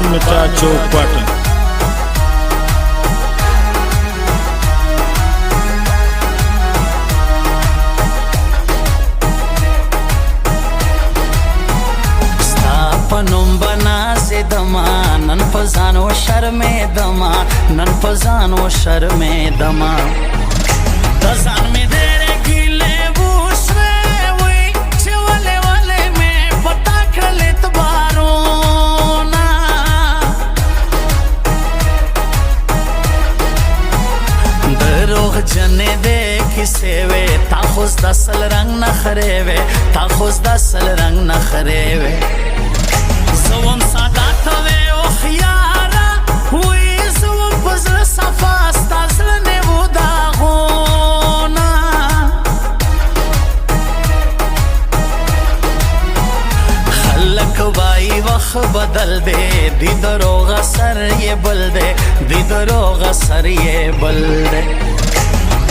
पान मिटा चौक पाटन। नन पजानो शर्मे दमा, नन पजानो शर्मे दमा तजान में देरे गिले बूसरे वही चवले वाले में पता खलित बारोना दरोग जने दे किसेवे ताखुज दसल रंग न खरेवे, ताखुज दसल रंग न खरेवे زوم سادات وی او خیارا وی زوم بزر صفا استازل نیو داغونا خلق بائی وخ بدل دے دی دروغ سر یہ بل دے، دی دروغ سر یہ بل دے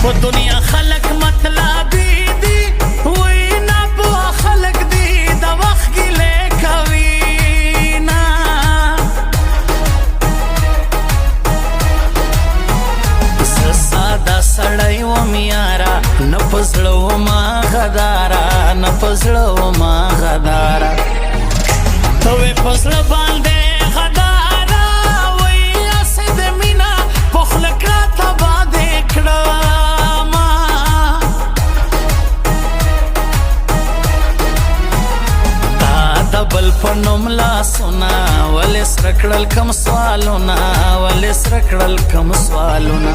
وہ دنیا خلق مطلبی دی وی نبو خلق دی دا وخ گلے کوی سړی و میارا نپزړو ما غدارا، نپزړو ما غدارا توې پزړ باندې غدارا وای اسې د مینا پخل کړه تبا دې کړه ما تا د بل په نوم لاسونه ولې سره کړل کم سوالونه، ولې سره کړل کم سوالونه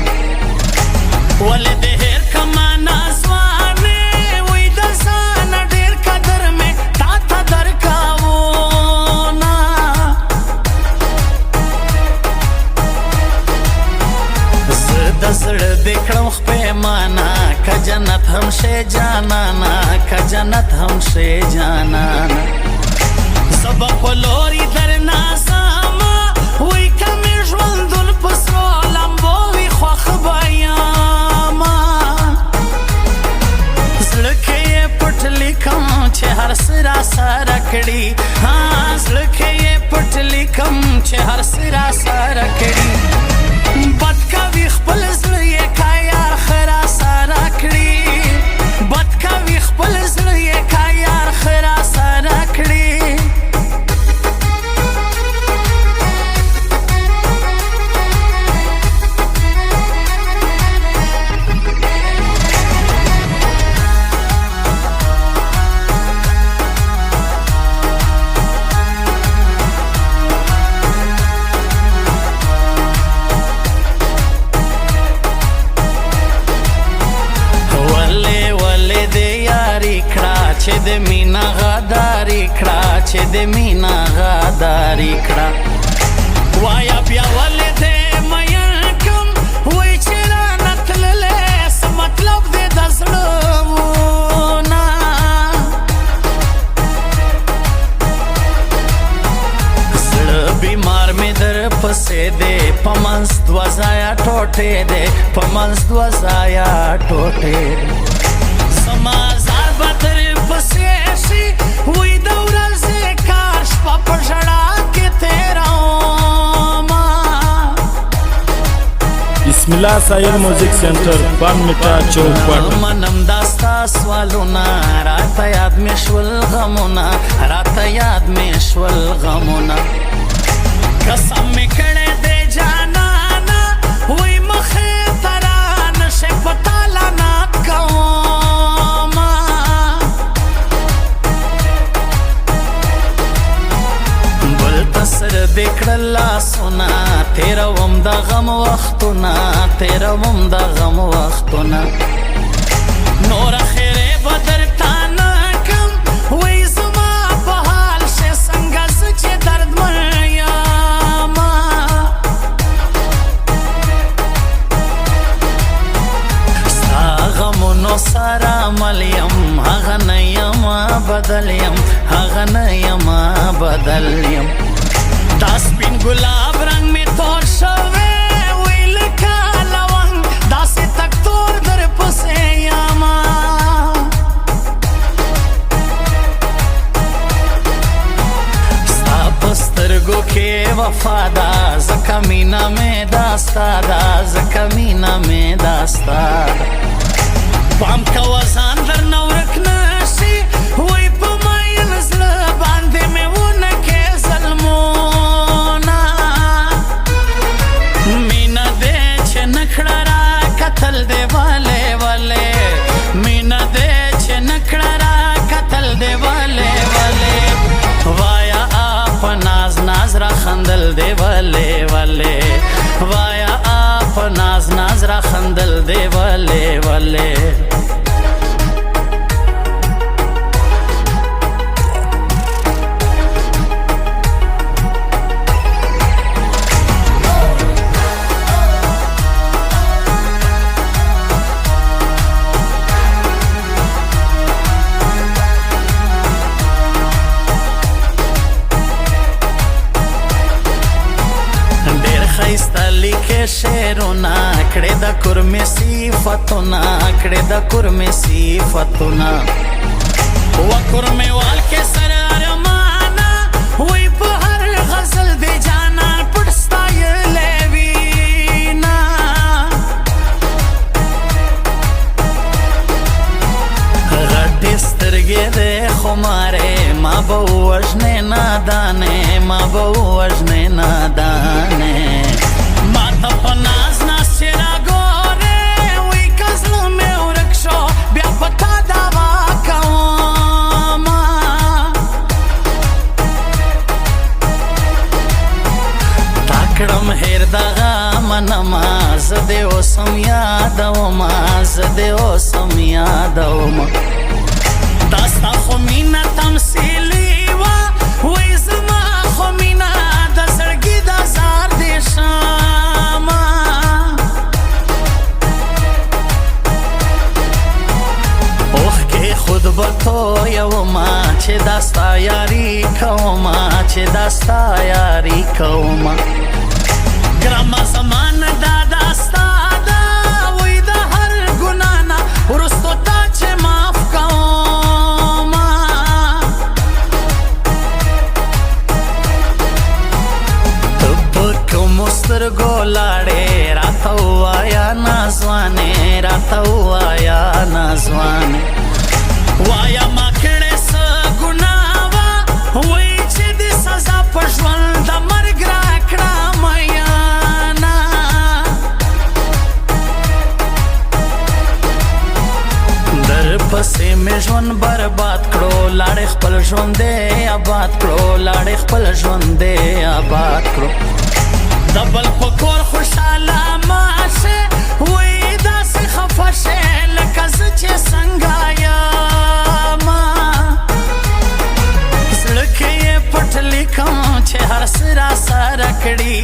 ولې د هر کمانا ځوانې وای د ځان ډېر قدر مې تا ته درکاوونه زه د زړه دې کړم خپېمانه که جنت هم شې جانانا، که جنت هم شې جانانا زه به په لوري درنه ځمه وای که مې ژوندون په سرو لمبو وي خوښ به یم چې هر سرا سره کړي ها زړه کې یې پټ لیکم چې هر سرا سره کړي بد کوي خپل زړه یې کا یار خرا سره کړي بد کوي خپل زړه یې کا یار خرا سره کړي چې د مینا غداري کړه، چې د مینا غداري کړه وایا بیا ولې دې مین کم وای چې رانه تللې څه مطلب دې د زړه نه زړه بیمار مې در پسې دې په منځ دوه ځایه ټوټې دې په منځ دوه ځایه ټوټې زما زار به پسیشی وی د ورځې کار شپه په ژړا کې تېرومه بسم الله سایر موزیک سنټر پان میټا چوک پاټن منم دا ستا سوالونه راته یاد مې شول غمونه، راته یاد مې شول غمونه قسم مې کړی دی جانانه وی مخې ته رانشې په تا لعنت کوم سر دکړه لاسونه تیروم د غم وختونه، تیروم د غم وختونه نور خیرې به درته نه کم وای زما په حال شه څنګه زه چې دردمن یمه ستا غمونو سره مل یم هغه نه یمه بدل یم، هغه نه یمه بدل یم دا سپین گلاب رنگ می تور شوه وی لکه لونگ داسې تک تور در پسې یما ستا په سترګو کې وفا دا زکا مینا میں داستا دا زکا مینا میں داستا دا پام کوا ځان درنه ورک نشي وای په ماین زړه باندې مې ونکې ظلمونه مینا دې چې نکړه را کتل دې والې والې مینا دې چې نکړه را کتل دې والې والې وایا آپ ناز ناز را خندل دې والې والې وایا آپ ناز ناز را خندل دې والې والې شعرونه کړې د کورمې صفتونه کړې د کورمې صفتونه و کورمې وال کې سر ارمانه وای په هر غزل دې جانا پټ ستایلې وینا غټې سترګې دې خمارې ما به وژنې نادانې ما به وژنې نادانې ماته په ناز ناز چې راګورې وای که زړه مې ورک شو بیا په تا دعوا کومه تا کړم هېر دغه منمه زه دې اوسم یادومه زه دې اوسم یادومه دا ستا خو مینه تمثیلي وه وای زما خو مینه د زړګي د زار دې شمه اوښکې خود به تویومه چې دا ستا یاري کومه چې دا ستا یاري کومه ګرامه زمانه دا دا ستا ده وای د هر ګناه نه وروستو تا چې معاف کومه ته په کومو سترګو لاړې راته ووایه نازوانې راته ووایه نازوانې وایا ما کړې څه ګناه وه وای چې د سزا په ژوند د مرګ راکړه میانه در پسې مې ژوند برباد کړو لاړې خپل ژوند دې آباد کړو لاړې خپل ژوند دې آباد کړو د بل په کور خوشحاله ماشه وای داسې خفه شې لکه زه چې څنګه یمه زړه کې یې پټ لیکم چې هر څه راسره کړي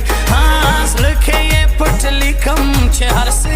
زړه کې یې پټ لیکم چې هر څه